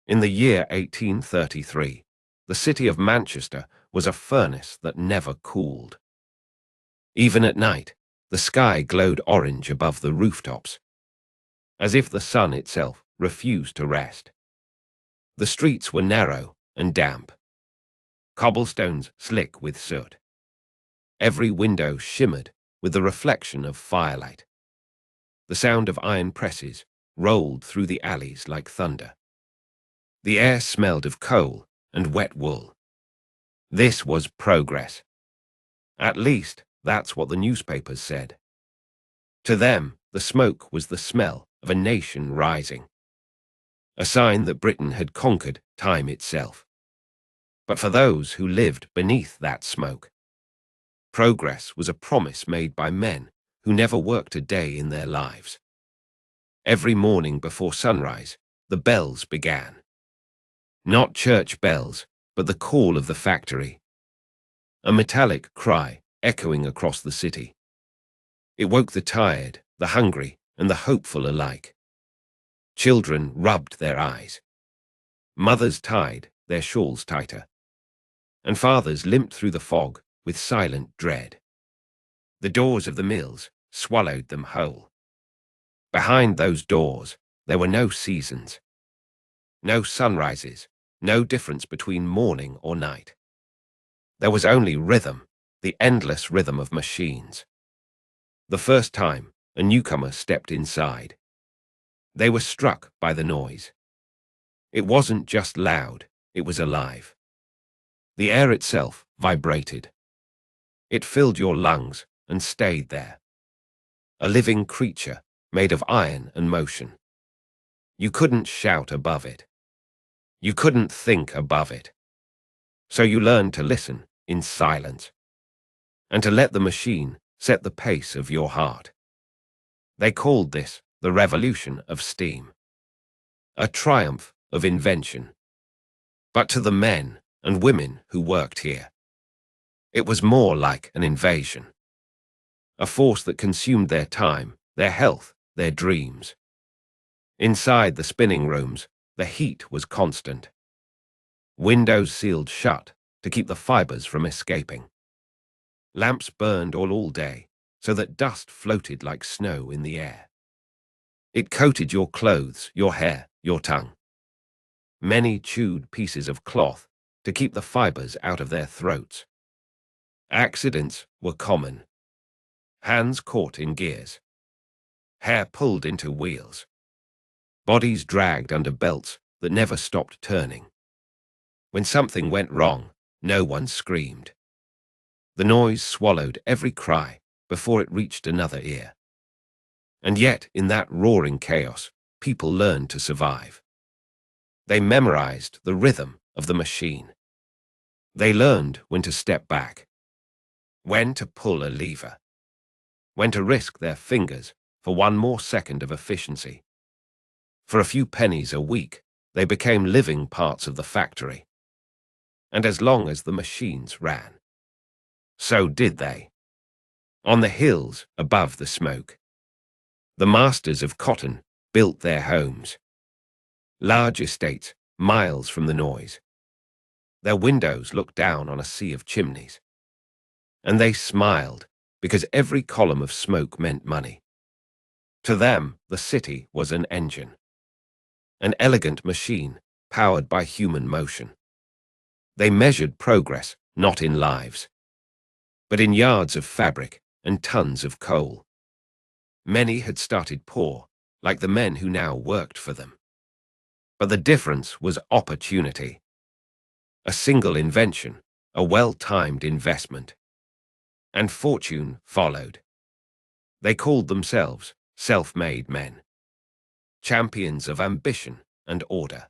In the year 1833, the city of Manchester was a furnace that never cooled. Even at night, the sky glowed orange above the rooftops, as if the sun itself refused to rest. The streets were narrow and damp, cobblestones slick with soot. Every window shimmered with the reflection of firelight. The sound of iron presses rolled through the alleys like thunder. The air smelled of coal and wet wool. This was progress. At least, that's what the newspapers said. To them, the smoke was the smell of a nation rising, a sign that Britain had conquered time itself. But for those who lived beneath that smoke, progress was a promise made by men who never worked a day in their lives. Every morning before sunrise, the bells began. Not church bells, but the call of the factory. A metallic cry echoing across the city. It woke the tired, the hungry, and the hopeful alike. Children rubbed their eyes. Mothers tied their shawls tighter. And fathers limped through the fog with silent dread. The doors of the mills swallowed them whole. Behind those doors, there were no seasons. No sunrises, no difference between morning or night. There was only rhythm, the endless rhythm of machines. The first time a newcomer stepped inside, they were struck by the noise. It wasn't just loud, it was alive. The air itself vibrated. It filled your lungs and stayed there. A living creature made of iron and motion. You couldn't shout above it. You couldn't think above it. So you learned to listen in silence, and to let the machine set the pace of your heart. They called this the revolution of steam, a triumph of invention. But to the men and women who worked here, it was more like an invasion, a force that consumed their time, their health, their dreams. Inside the spinning rooms, the heat was constant. Windows sealed shut to keep the fibers from escaping. Lamps burned all day, so that dust floated like snow in the air. It coated your clothes, your hair, your tongue. Many chewed pieces of cloth to keep the fibers out of their throats. Accidents were common. Hands caught in gears. Hair pulled into wheels. Bodies dragged under belts that never stopped turning. When something went wrong, no one screamed. The noise swallowed every cry before it reached another ear. And yet, in that roaring chaos, people learned to survive. They memorized the rhythm of the machine. They learned when to step back, when to pull a lever, when to risk their fingers for one more second of efficiency. For a few pennies a week, they became living parts of the factory. And as long as the machines ran, so did they. On the hills above the smoke, the masters of cotton built their homes. Large estates, miles from the noise. Their windows looked down on a sea of chimneys. And they smiled, because every column of smoke meant money. To them, the city was an engine. An elegant machine, powered by human motion. They measured progress not in lives, but in yards of fabric and tons of coal. Many had started poor, like the men who now worked for them. But the difference was opportunity. A single invention, a well-timed investment. And fortune followed. They called themselves self-made men, champions of ambition and order.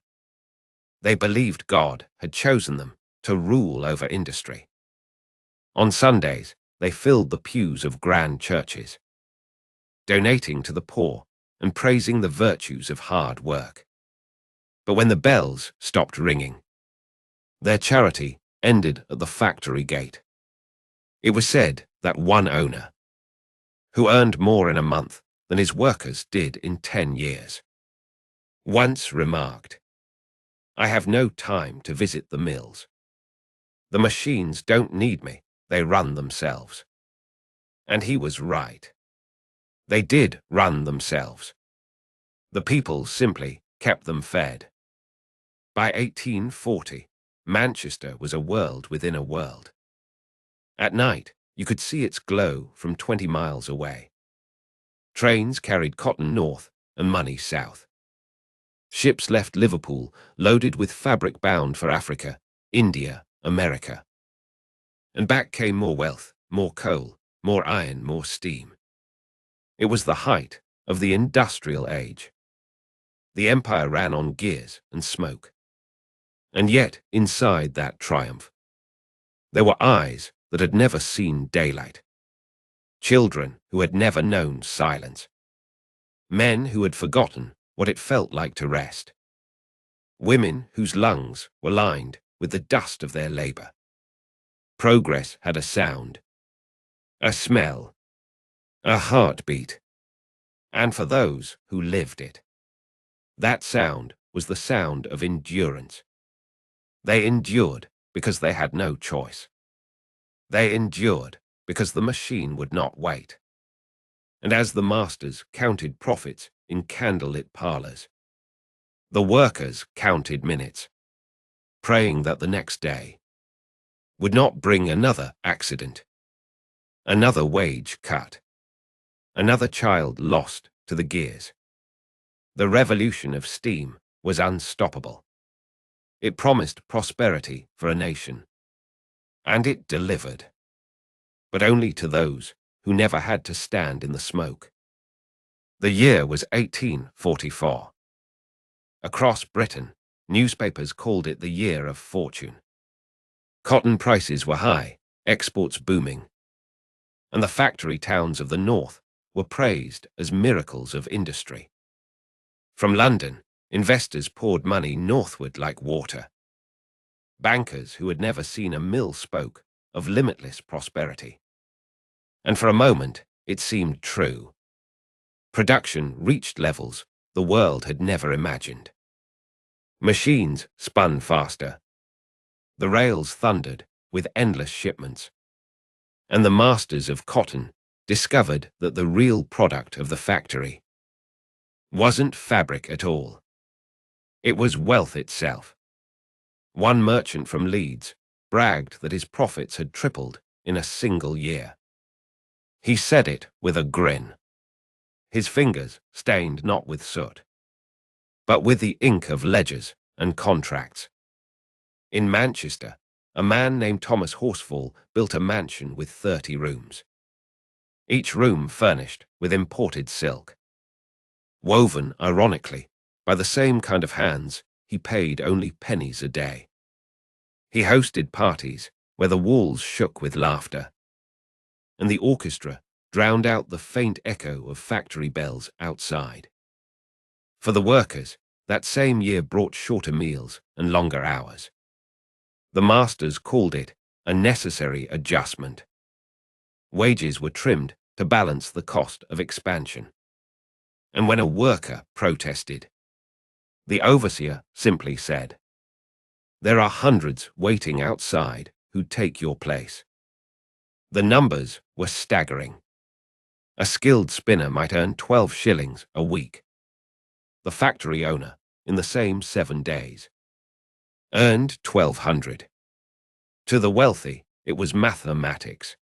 They believed God had chosen them to rule over industry. On Sundays, they filled the pews of grand churches, donating to the poor and praising the virtues of hard work. But when the bells stopped ringing, their charity ended at the factory gate. It was said that one owner, who earned more in a month than his workers did in 10 years, once remarked, I have no time to visit the mills. The machines don't need me, they run themselves. And he was right. They did run themselves. The people simply kept them fed. By 1840, Manchester was a world within a world. At night, you could see its glow from 20 miles away. Trains carried cotton north and money south. Ships left Liverpool loaded with fabric bound for Africa, India, America. And back came more wealth, more coal, more iron, more steam. It was the height of the industrial age. The empire ran on gears and smoke. And yet, inside that triumph, there were eyes that had never seen daylight. Children who had never known silence. Men who had forgotten what it felt like to rest. Women whose lungs were lined with the dust of their labor. Progress had a sound, a smell, a heartbeat. And for those who lived it, that sound was the sound of endurance. They endured because they had no choice. They endured because the machine would not wait. And as the masters counted profits in candlelit parlors, the workers counted minutes, praying that the next day would not bring another accident, another wage cut, another child lost to the gears. The revolution of steam was unstoppable. It promised prosperity for a nation, and it delivered, but only to those who never had to stand in the smoke. The year was 1844. Across Britain, newspapers called it the year of fortune. Cotton prices were high, exports booming, and the factory towns of the north were praised as miracles of industry. From London, investors poured money northward like water. Bankers who had never seen a mill spoke of limitless prosperity. And for a moment, it seemed true. Production reached levels the world had never imagined. Machines spun faster. The rails thundered with endless shipments. And the masters of cotton discovered that the real product of the factory wasn't fabric at all. It was wealth itself. One merchant from Leeds bragged that his profits had tripled in a single year. He said it with a grin, his fingers stained not with soot, but with the ink of ledgers and contracts. In Manchester, a man named Thomas Horsfall built a mansion with 30 rooms, each room furnished with imported silk, woven, ironically, by the same kind of hands he paid only pennies a day. He hosted parties where the walls shook with laughter, and the orchestra drowned out the faint echo of factory bells outside. For the workers, that same year brought shorter meals and longer hours. The masters called it a necessary adjustment. Wages were trimmed to balance the cost of expansion. And when a worker protested, the overseer simply said, "There are hundreds waiting outside who'd take your place." The numbers were staggering. A skilled spinner might earn 12 shillings a week. The factory owner, in the same 7 days, earned 1,200. To the wealthy, it was mathematics.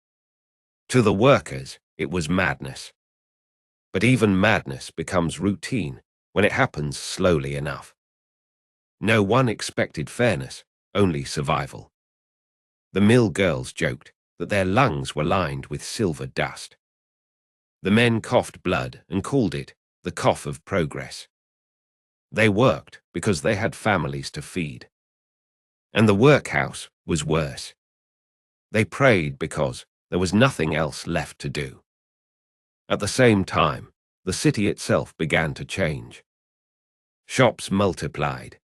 To the workers, it was madness. But even madness becomes routine when it happens slowly enough. No one expected fairness, only survival. The mill girls joked that their lungs were lined with silver dust. The men coughed blood and called it the cough of progress. They worked because they had families to feed. And the workhouse was worse. They prayed because there was nothing else left to do. At the same time, the city itself began to change. Shops multiplied,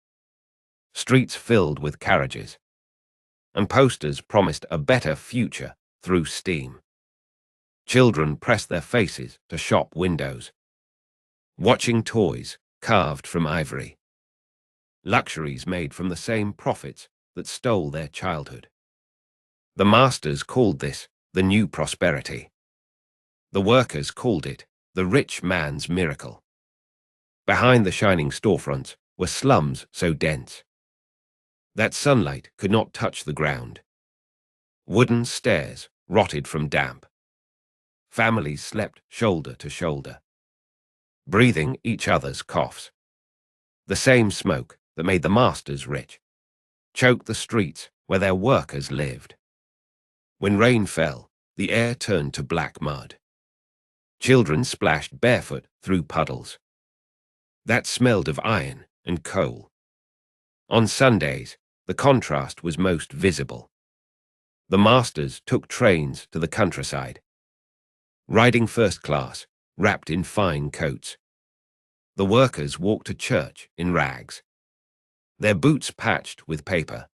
streets filled with carriages, and posters promised a better future through steam. Children pressed their faces to shop windows, watching toys carved from ivory. luxuries made from the same profits that stole their childhood. The masters called this the new prosperity. The workers called it the rich man's miracle. Behind the shining storefronts were slums so dense that sunlight could not touch the ground. Wooden stairs rotted from damp. Families slept shoulder to shoulder, breathing each other's coughs. The same smoke that made the masters rich choked the streets where their workers lived. When rain fell, the air turned to black mud. Children splashed barefoot through puddles that smelled of iron and coal. On Sundays, the contrast was most visible. The masters took trains to the countryside, riding first class, wrapped in fine coats. The workers walked to church in rags, their boots patched with paper,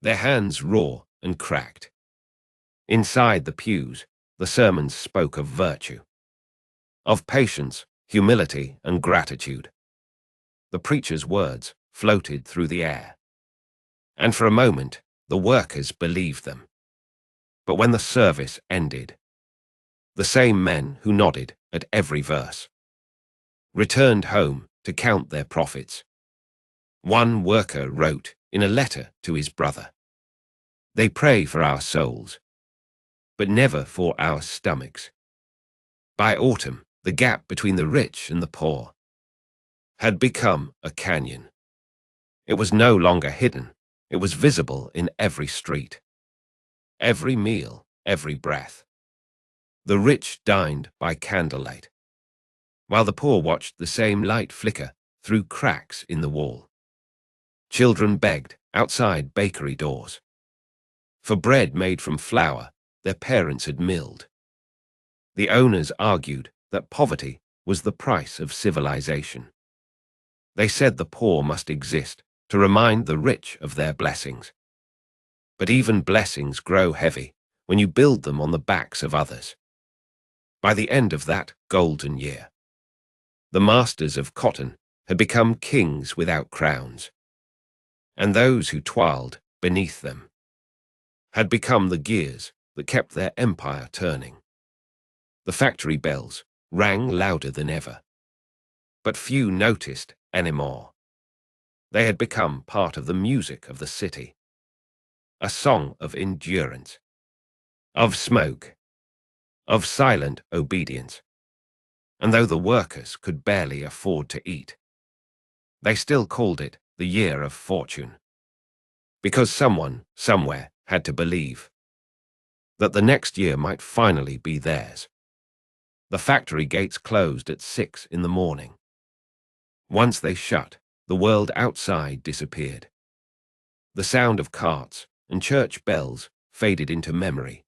their hands raw and cracked. Inside the pews, the sermons spoke of virtue, of patience, humility, and gratitude. The preacher's words floated through the air, and for a moment the workers believed them. But when the service ended, the same men who nodded at every verse returned home to count their profits. One worker wrote in a letter to his brother, "They pray for our souls, but never for our stomachs." By autumn, the gap between the rich and the poor had become a canyon. It was no longer hidden. It was visible in every street, every meal, every breath. The rich dined by candlelight, while the poor watched the same light flicker through cracks in the wall. Children begged outside bakery doors for bread made from flour their parents had milled. The owners argued that poverty was the price of civilization. They said the poor must exist to remind the rich of their blessings. But even blessings grow heavy when you build them on the backs of others. By the end of that golden year, the masters of cotton had become kings without crowns, and those who toiled beneath them had become the gears that kept their empire turning. The factory bells rang louder than ever, but few noticed anymore. They had become part of the music of the city, a song of endurance, of smoke, of silent obedience. And though the workers could barely afford to eat, they still called it the year of fortune, because someone, somewhere, had to believe that the next year might finally be theirs. The factory gates closed at 6 in the morning. Once they shut, the world outside disappeared. The sound of carts and church bells faded into memory,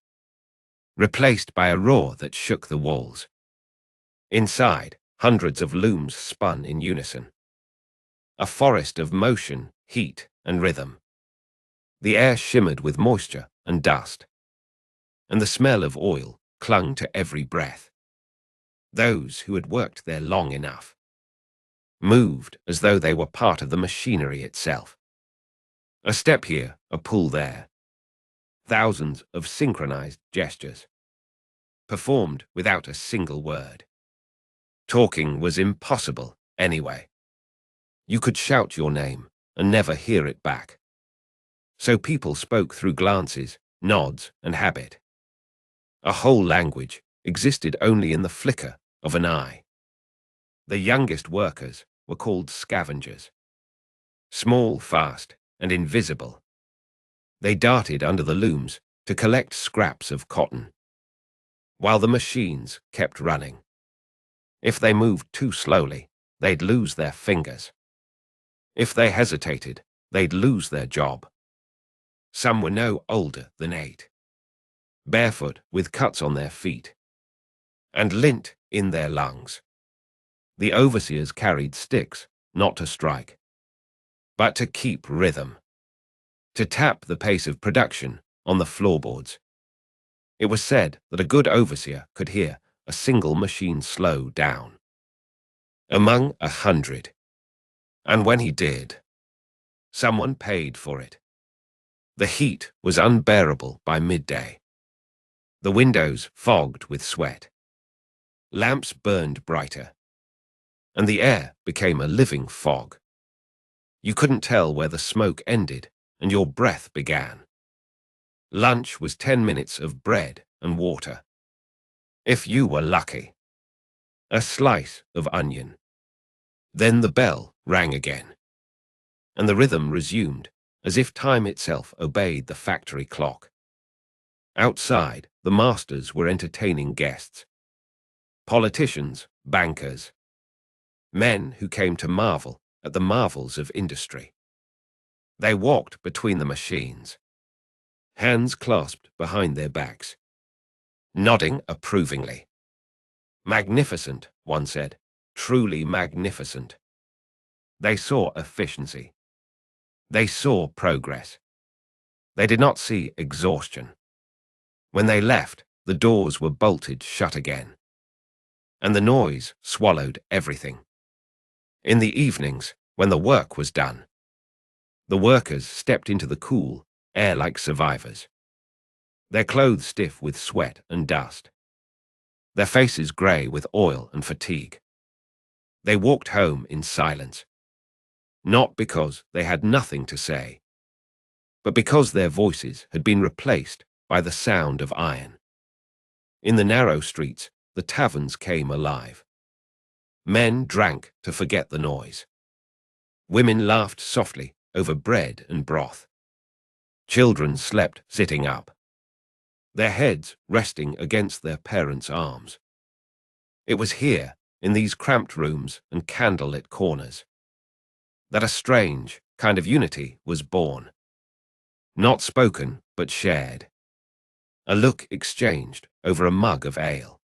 replaced by a roar that shook the walls. Inside, hundreds of looms spun in unison, a forest of motion, heat, and rhythm. The air shimmered with moisture and dust, and the smell of oil clung to every breath. Those who had worked there long enough moved as though they were part of the machinery itself. A step here, a pull there. Thousands of synchronized gestures, performed without a single word. Talking was impossible anyway. You could shout your name and never hear it back. So people spoke through glances, nods, and habit. A whole language existed only in the flicker of an eye. The youngest workers were called scavengers. Small, fast, and invisible, they darted under the looms to collect scraps of cotton, while the machines kept running. If they moved too slowly, they'd lose their fingers. If they hesitated, they'd lose their job. Some were no older than 8, barefoot with cuts on their feet, and lint in their lungs. The overseers carried sticks, not to strike, but to keep rhythm, to tap the pace of production on the floorboards. It was said that a good overseer could hear a single machine slow down among 100. And when he did, Someone paid for it. The heat was unbearable by midday. The windows fogged with sweat. Lamps burned brighter, and the air became a living fog. You couldn't tell where the smoke ended and your breath began. Lunch was 10 minutes of bread and water. If you were lucky. A slice of onion. Then the bell rang again, and the rhythm resumed, as if time itself obeyed the factory clock. Outside, the masters were entertaining guests. Politicians, bankers. Men who came to marvel at the marvels of industry. They walked between the machines, hands clasped behind their backs, nodding approvingly. Magnificent, one said, truly magnificent. They saw efficiency. They saw progress. They did not see exhaustion. When they left, the doors were bolted shut again, and the noise swallowed everything. In the evenings, when the work was done, the workers stepped into the cool air like survivors, their clothes stiff with sweat and dust, their faces grey with oil and fatigue. They walked home in silence, not because they had nothing to say, but because their voices had been replaced by the sound of iron. In the narrow streets, the taverns came alive. Men drank to forget the noise. Women laughed softly over bread and broth. Children slept sitting up, their heads resting against their parents' arms. It was here, in these cramped rooms and candlelit corners, that a strange kind of unity was born. Not spoken, but shared. A look exchanged over a mug of ale.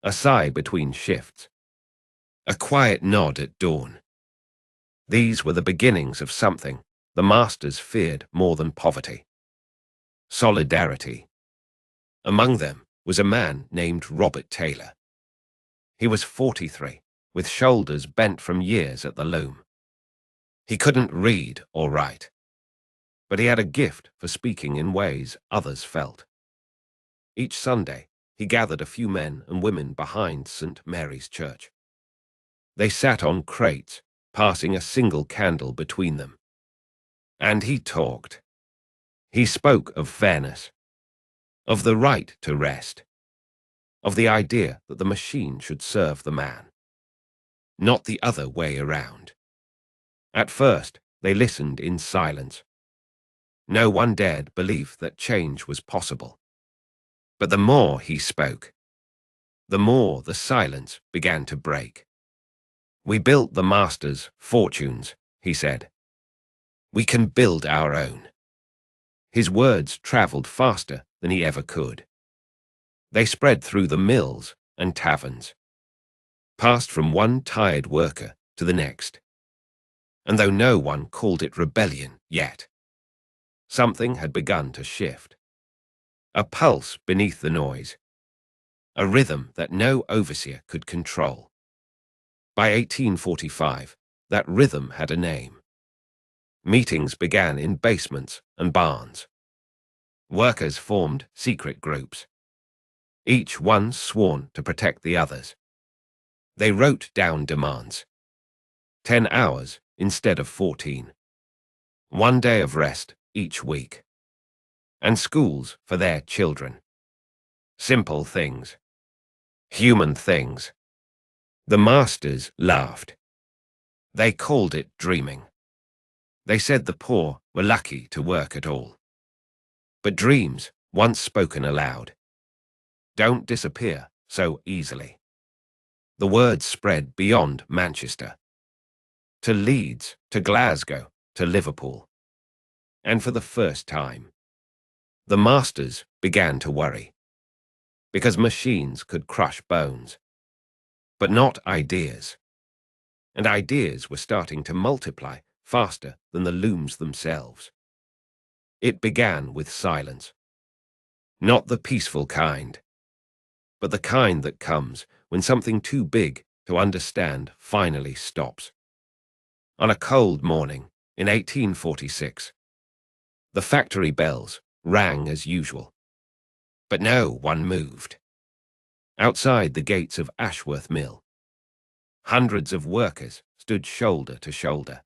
A sigh between shifts. A quiet nod at dawn. These were the beginnings of something the masters feared more than poverty. Solidarity. Among them was a man named Robert Taylor. He was 43, with shoulders bent from years at the loom. He couldn't read or write, but he had a gift for speaking in ways others felt. Each Sunday, he gathered a few men and women behind St. Mary's Church. They sat on crates, passing a single candle between them. And he talked. He spoke of fairness, of the right to rest, of the idea that the machine should serve the man, not the other way around. At first, they listened in silence. No one dared believe that change was possible. But the more he spoke, the more the silence began to break. We built the masters' fortunes, he said. We can build our own. His words traveled faster than he ever could. They spread through the mills and taverns, passed from one tired worker to the next. And though no one called it rebellion yet, something had begun to shift. A pulse beneath the noise, a rhythm that no overseer could control. By 1845, that rhythm had a name. Meetings began in basements and barns. Workers formed secret groups, each one sworn to protect the others. They wrote down demands. 10 hours instead of 14. 1 day of rest each week. And schools for their children. Simple things. Human things. The masters laughed. They called it dreaming. They said the poor were lucky to work at all. But dreams, once spoken aloud, don't disappear so easily. The words spread beyond Manchester, to Leeds, to Glasgow, to Liverpool. And for the first time, the masters began to worry, because machines could crush bones, but not ideas. And ideas were starting to multiply faster than the looms themselves. It began with silence. Not the peaceful kind, but the kind that comes when something too big to understand finally stops. On a cold morning In 1846, the factory bells rang as usual, but no one moved. Outside the gates of Ashworth Mill, hundreds of workers stood shoulder to shoulder,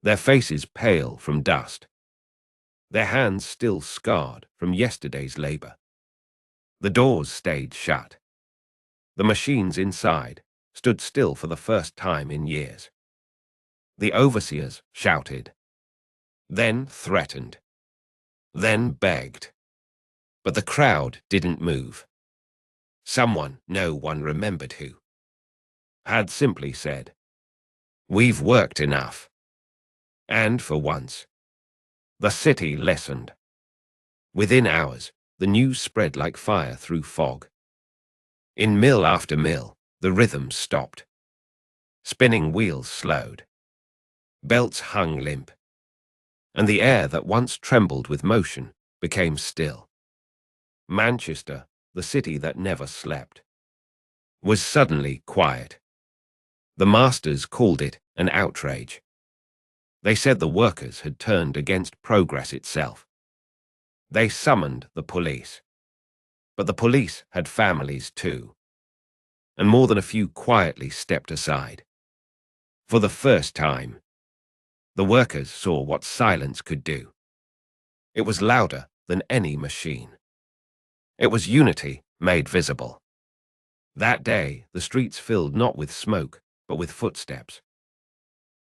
their faces pale from dust, their hands still scarred from yesterday's labor. The doors stayed shut. The machines inside stood still for the first time in years. The overseers shouted, then threatened, then begged. But the crowd didn't move. Someone, no one remembered who, had simply said, "We've worked enough." And for once, the city listened. Within hours, the news spread like fire through fog. In mill after mill, the rhythm stopped. Spinning wheels slowed. Belts hung limp. And the air that once trembled with motion became still. Manchester, the city that never slept, was suddenly quiet. The masters called it an outrage. They said the workers had turned against progress itself. They summoned the police. But the police had families too. And more than a few quietly stepped aside. For the first time, the workers saw what silence could do. It was louder than any machine. It was unity made visible. That day, the streets filled not with smoke, but with footsteps.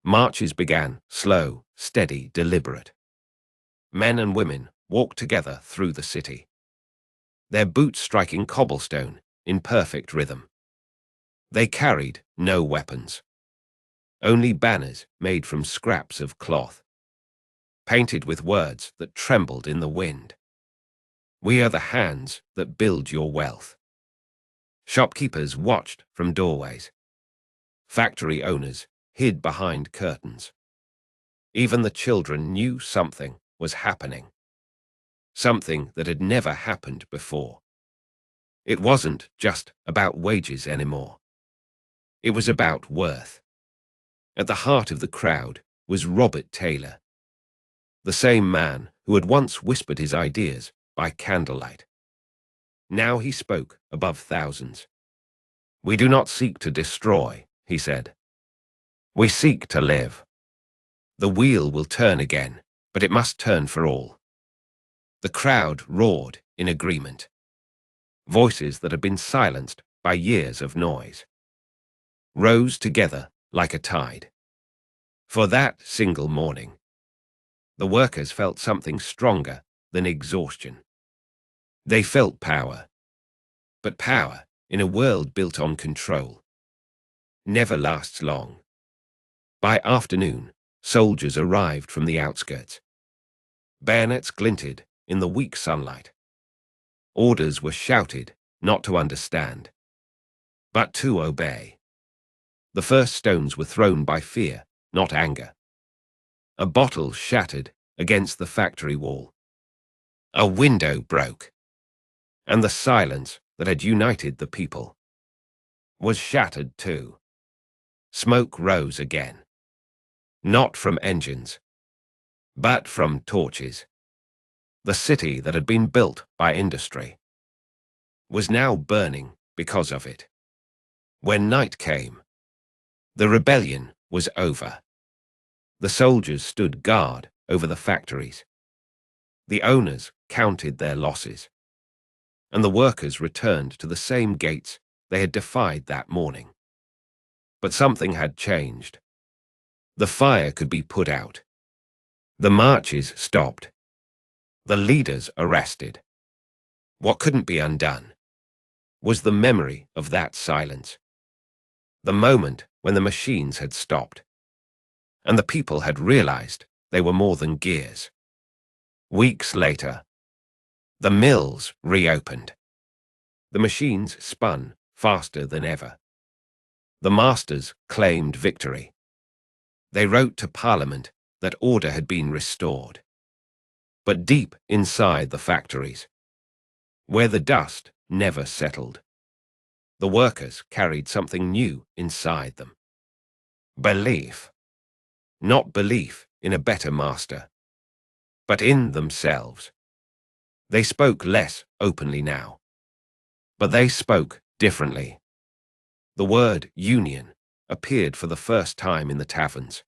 Marches began, slow, steady, deliberate. Men and women walked together through the city, their boots striking cobblestone in perfect rhythm. They carried no weapons, only banners made from scraps of cloth, painted with words that trembled in the wind. "We are the hands that build your wealth." Shopkeepers watched from doorways. Factory owners hid behind curtains. Even the children knew something was happening. Something that had never happened before. It wasn't just about wages anymore. It was about worth. At the heart of the crowd was Robert Taylor, the same man who had once whispered his ideas by candlelight. Now he spoke above thousands. "We do not seek to destroy," he said. "We seek to live. The wheel will turn again, but it must turn for all." The crowd roared in agreement. Voices that had been silenced by years of noise rose together like a tide. For that single morning, the workers felt something stronger than exhaustion. They felt power. But power, in a world built on control, never lasts long. By afternoon, soldiers arrived from the outskirts. Bayonets glinted in the weak sunlight. Orders were shouted, not to understand, but to obey. The first stones were thrown by fear, not anger. A bottle shattered against the factory wall. A window broke. And the silence that had united the people was shattered too. Smoke rose again. Not from engines, but from torches. The city that had been built by industry was now burning because of it. When night came, the rebellion was over. The soldiers stood guard over the factories. The owners counted their losses. And the workers returned to the same gates they had defied that morning. But something had changed. The fire could be put out. The marches stopped. The leaders arrested. What couldn't be undone was the memory of that silence. The moment when the machines had stopped. And the people had realized they were more than gears. Weeks later, the mills reopened. The machines spun faster than ever. The masters claimed victory. They wrote to Parliament that order had been restored. But deep inside the factories, where the dust never settled, the workers carried something new inside them. Belief. Not belief in a better master, but in themselves. They spoke less openly now, but they spoke differently. The word union appeared for the first time in the taverns.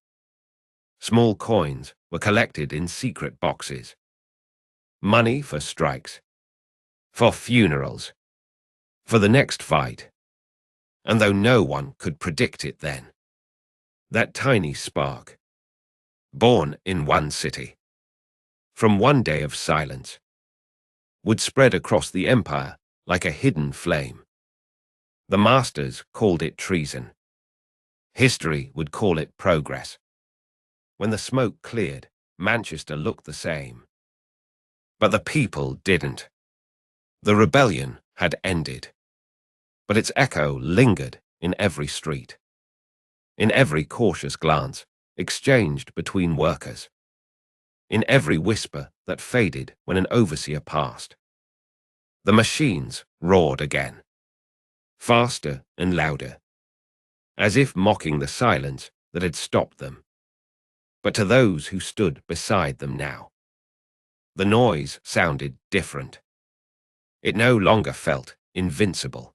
Small coins were collected in secret boxes. Money for strikes, for funerals, for the next fight. And though no one could predict it then, that tiny spark, born in one city, from one day of silence, would spread across the empire like a hidden flame. The masters called it treason. History would call it progress. When the smoke cleared, Manchester looked the same. But the people didn't. The rebellion had ended, but its echo lingered in every street, in every cautious glance exchanged between workers, in every whisper that faded when an overseer passed. The machines roared again, faster and louder, as if mocking the silence that had stopped them. But to those who stood beside them now, the noise sounded different. It no longer felt invincible.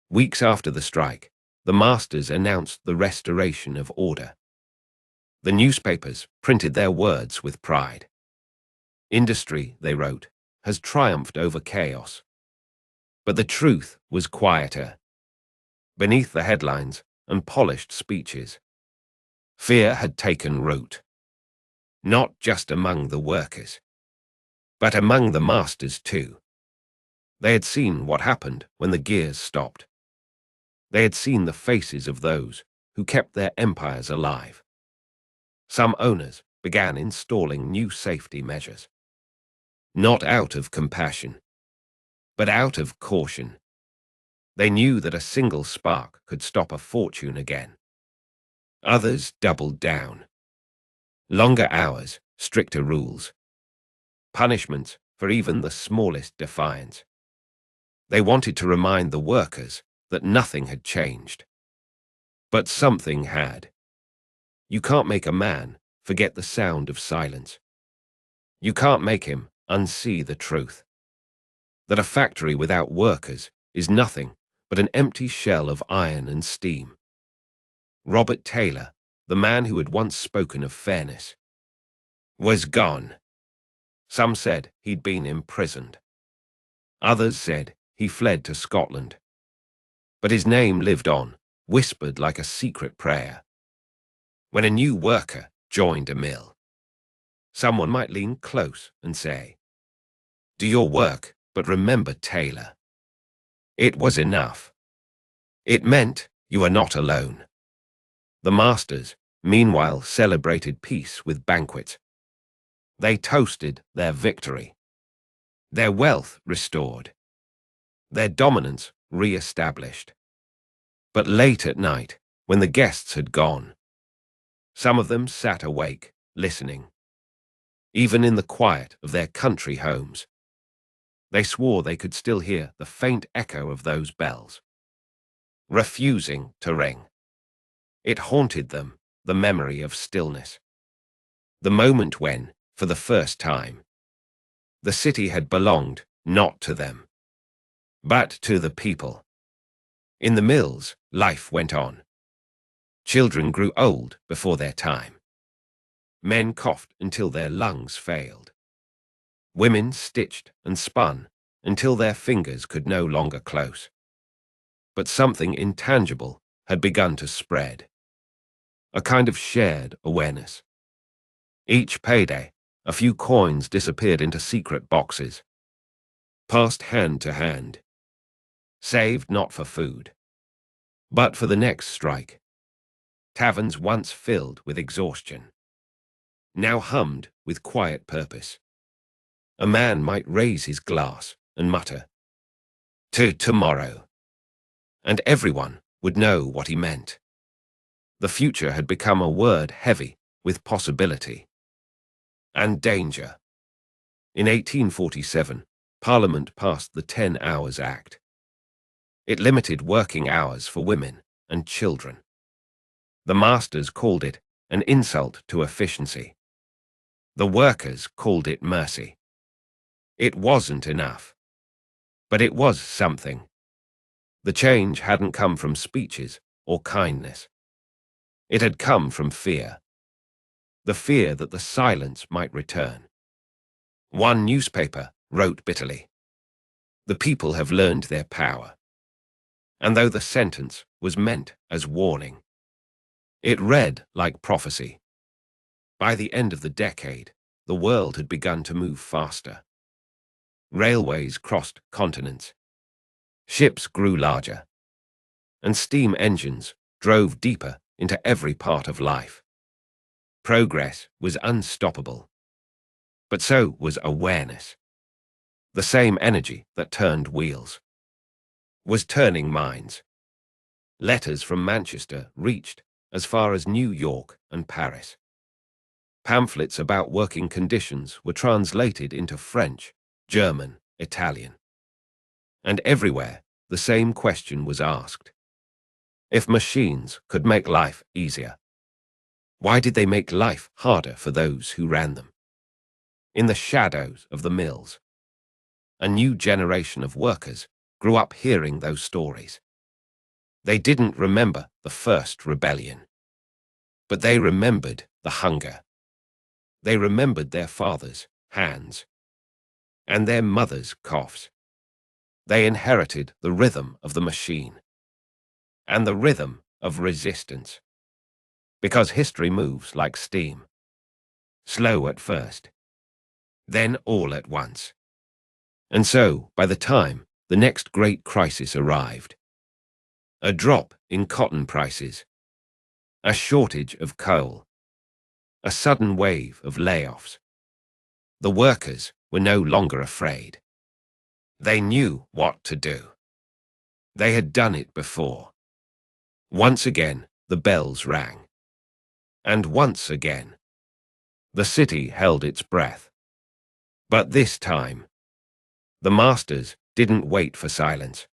Weeks after the strike, the masters announced the restoration of order. The newspapers printed their words with pride. Industry, they wrote, has triumphed over chaos. But the truth was quieter. Beneath the headlines and polished speeches, fear had taken root. Not just among the workers, but among the masters too. They had seen what happened when the gears stopped. They had seen the faces of those who kept their empires alive. Some owners began installing new safety measures, not out of compassion, but out of caution. They knew that a single spark could stop a fortune again. Others doubled down. Longer hours, stricter rules, punishments for even the smallest defiance. They wanted to remind the workers that nothing had changed. But something had. You can't make a man forget the sound of silence. You can't make him unsee the truth. That a factory without workers is nothing but an empty shell of iron and steam. Robert Taylor, the man who had once spoken of fairness, was gone. Some said he'd been imprisoned. Others said he fled to Scotland. But his name lived on, whispered like a secret prayer. When a new worker joined a mill, someone might lean close and say, "Do your work, but remember Taylor." It was enough. It meant you are not alone. The masters, meanwhile, celebrated peace with banquets. They toasted their victory, their wealth restored, their dominance re-established. But late at night, when the guests had gone, some of them sat awake, listening. Even in the quiet of their country homes, they swore they could still hear the faint echo of those bells, refusing to ring. It haunted them, the memory of stillness. The moment when, for the first time, the city had belonged not to them, but to the people. In the mills, life went on. Children grew old before their time. Men coughed until their lungs failed. Women stitched and spun until their fingers could no longer close. But something intangible had begun to spread. A kind of shared awareness. Each payday, a few coins disappeared into secret boxes, passed hand to hand, saved not for food, but for the next strike. Taverns once filled with exhaustion, now hummed with quiet purpose. A man might raise his glass and mutter, "To tomorrow," and everyone would know what he meant. The future had become a word heavy with possibility and danger. In 1847, Parliament passed the 10 Hours Act. It limited working hours for women and children. The masters called it an insult to efficiency. The workers called it mercy. It wasn't enough. But it was something. The change hadn't come from speeches or kindness. It had come from fear. The fear that the silence might return. One newspaper wrote bitterly, "The people have learned their power." And though the sentence was meant as warning, it read like prophecy. By the end of the decade, the world had begun to move faster. Railways crossed continents. Ships grew larger. And steam engines drove deeper into every part of life. Progress was unstoppable. But so was awareness. The same energy that turned wheels was turning minds. Letters from Manchester reached as far as New York and Paris. Pamphlets about working conditions were translated into French, German, Italian. And everywhere, the same question was asked. If machines could make life easier, why did they make life harder for those who ran them? In the shadows of the mills, a new generation of workers grew up hearing those stories. They didn't remember the first rebellion, but they remembered the hunger. They remembered their fathers' hands and their mothers' coughs. They inherited the rhythm of the machine and the rhythm of resistance, because history moves like steam, slow at first, then all at once. And so, by the time the next great crisis arrived, a drop in cotton prices, a shortage of coal, a sudden wave of layoffs, the workers were no longer afraid. They knew what to do. They had done it before. Once again, the bells rang. And once again, the city held its breath. But this time, the masters didn't wait for silence.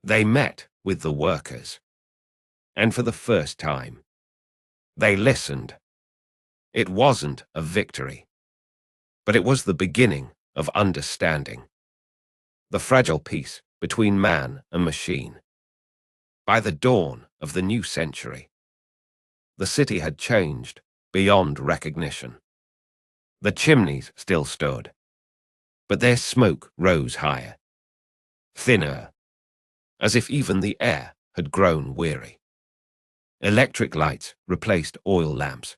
They met with the workers. And for the first time, they listened. It wasn't a victory, but it was the beginning of understanding. The fragile peace between man and machine. By the dawn of the new century, the city had changed beyond recognition. The chimneys still stood, but their smoke rose higher, thinner, as if even the air had grown weary. Electric lights replaced oil lamps.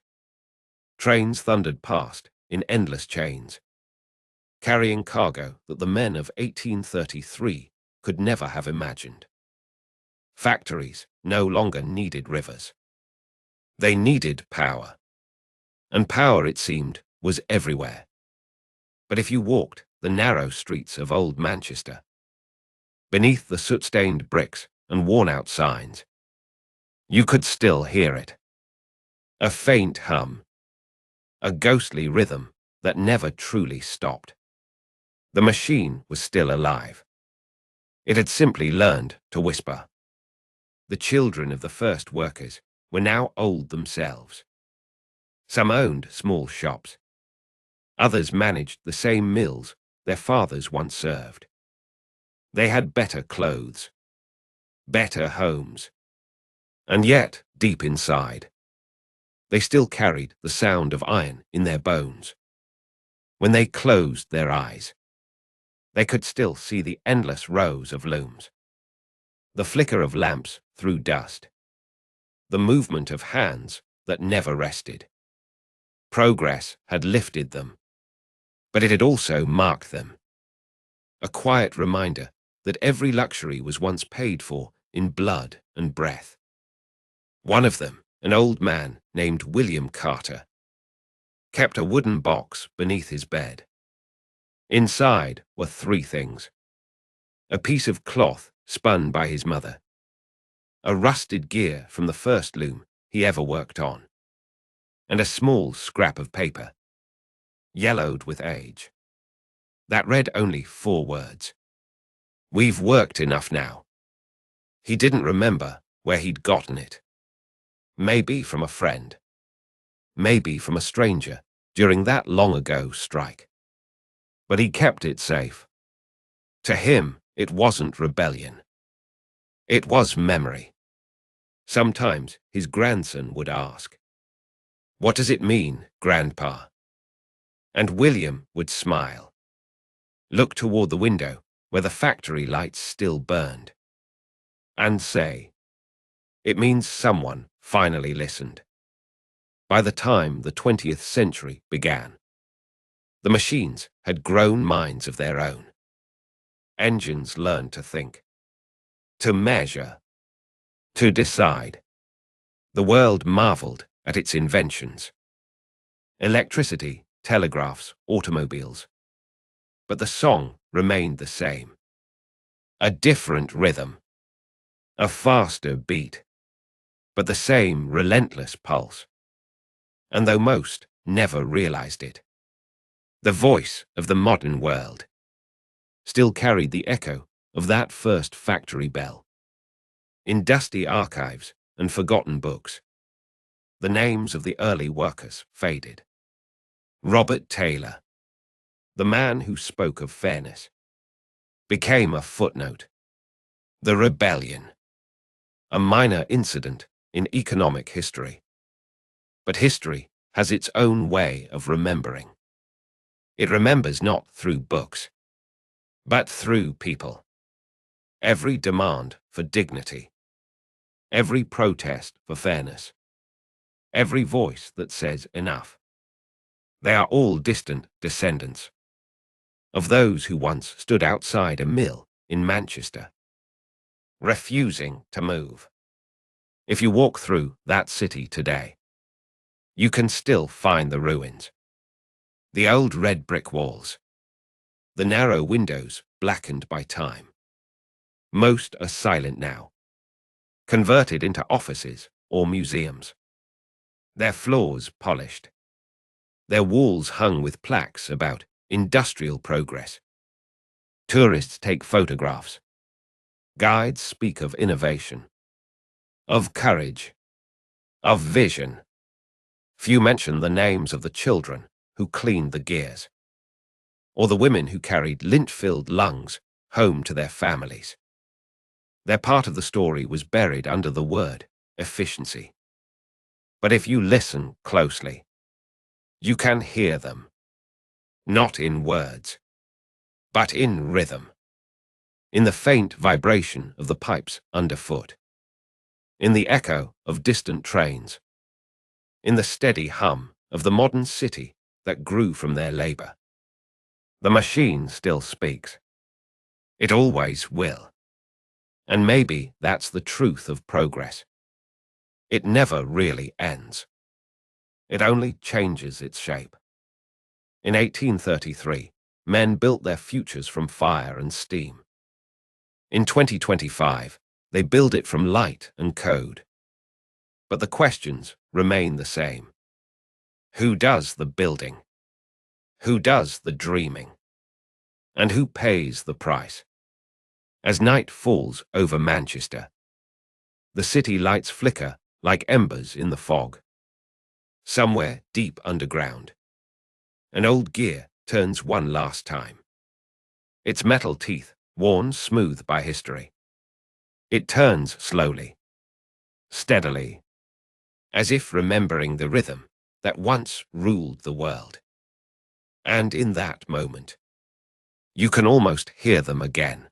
Trains thundered past in endless chains, carrying cargo that the men of 1833 could never have imagined. Factories no longer needed rivers. They needed power. And power, it seemed, was everywhere. But if you walked the narrow streets of old Manchester, beneath the soot-stained bricks and worn-out signs, you could still hear it. A faint hum, a ghostly rhythm that never truly stopped. The machine was still alive. It had simply learned to whisper. The children of the first workers were now old themselves. Some owned small shops. Others managed the same mills their fathers once served. They had better clothes, better homes. And yet, deep inside, they still carried the sound of iron in their bones. When they closed their eyes, they could still see the endless rows of looms, the flicker of lamps through dust, the movement of hands that never rested. Progress had lifted them, but it had also marked them. A quiet reminder that every luxury was once paid for in blood and breath. One of them, an old man named William Carter, kept a wooden box beneath his bed. Inside were three things: a piece of cloth spun by his mother, a rusted gear from the first loom he ever worked on, and a small scrap of paper, yellowed with age, that read only 4 words. "We've worked enough now." He didn't remember where he'd gotten it. Maybe from a friend, maybe from a stranger, during that long-ago strike. But he kept it safe. To him, it wasn't rebellion. It was memory. Sometimes his grandson would ask, "What does it mean, Grandpa?" And William would smile, look toward the window where the factory lights still burned, and say, "It means someone finally listened." By the time the 20th century began, the machines had grown minds of their own. Engines learned to think, to measure, to decide. The world marveled at its inventions. Electricity, telegraphs, automobiles. But the song remained the same. A different rhythm. A faster beat. But the same relentless pulse. And though most never realized it, the voice of the modern world still carried the echo of that first factory bell. In dusty archives and forgotten books, the names of the early workers faded. Robert Taylor, the man who spoke of fairness, became a footnote. The rebellion, a minor incident in economic history. But history has its own way of remembering. It remembers not through books, but through people. Every demand for dignity, every protest for fairness, every voice that says enough. They are all distant descendants of those who once stood outside a mill in Manchester, refusing to move. If you walk through that city today, you can still find the ruins. The old red brick walls, the narrow windows blackened by time. Most are silent now, converted into offices or museums. Their floors polished, their walls hung with plaques about industrial progress. Tourists take photographs. Guides speak of innovation, of courage, of vision. Few mention the names of the children who cleaned the gears, or the women who carried lint-filled lungs home to their families. Their part of the story was buried under the word efficiency. But if you listen closely, you can hear them, not in words, but in rhythm, in the faint vibration of the pipes underfoot, in the echo of distant trains, in the steady hum of the modern city that grew from their labor. The machine still speaks. It always will. And maybe that's the truth of progress. It never really ends. It only changes its shape. In 1833, men built their futures from fire and steam. In 2025, they build it from light and code. But the questions remain the same. Who does the building? Who does the dreaming? And who pays the price? As night falls over Manchester, the city lights flicker like embers in the fog. Somewhere deep underground, an old gear turns one last time. Its metal teeth worn smooth by history. It turns slowly, steadily, as if remembering the rhythm that once ruled the world. And in that moment, you can almost hear them again.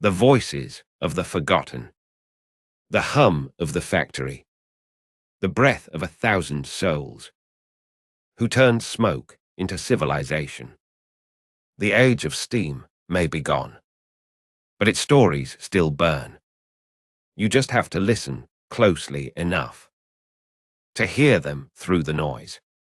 The voices of the forgotten, the hum of the factory, the breath of 1,000 souls who turned smoke into civilization. The age of steam may be gone, but its stories still burn. You just have to listen closely enough to hear them through the noise.